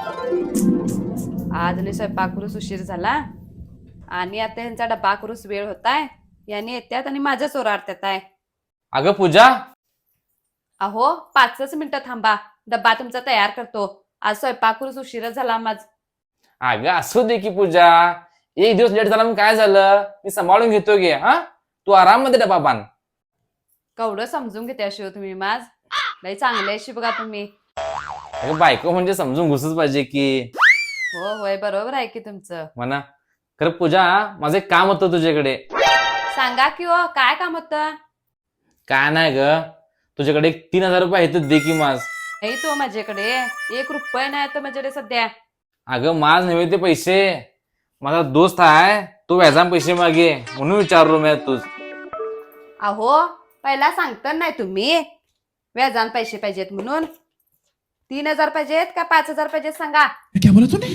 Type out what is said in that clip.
आज आणि स्वयंपाक करूस उशीर झाला आणि आता ह्यांचा डबा करूस वेळ होताय. यांनी येत्यात आणि माझ्या चोराडत्यात आहे. अगं पूजा. अहो 5च मिनिटं थांबा, डब्बा तुमचा तयार करतो. आज स्वयंपाक करूस उशीर झाला माझ. अगं असू दे की पूजा. एक दिवस लेट झाला मग काय झालं, मी सांभाळून घेतो गे. हा, तू आराम मध्ये डबा बांध. केवढं समजून घेते शिव तुम्ही माझ. लई चांगले अशी बघा तुम्ही. अगं बायको म्हणजे समजून घुसच पाहिजे की. हो होय बरोबर आहे की तुमचं. म्हणा. खरं पूजा, माझं एक काम होतं तुझ्याकडे. सांगा की हो, काय काम होतं? काय नाही ग, तुझ्याकडे एक 3,000 रुपये आहेत दे की माझ. नाही तो माझ्याकडे 1 रुपया नाही तो माझ्याकडे सध्या. अगं माझ नव्हे ते पैसे. माझा दोस्त आहे, तो व्याजाम पैसे मागे म्हणून विचारलो मी तुझ. अहो पहिला सांगता नाही तुम्ही व्याजान पैसे पाहिजेत म्हणून. 3,000 पाहिजेत का 5,000 पाहिजेत सांगा. क्या बोला तूने?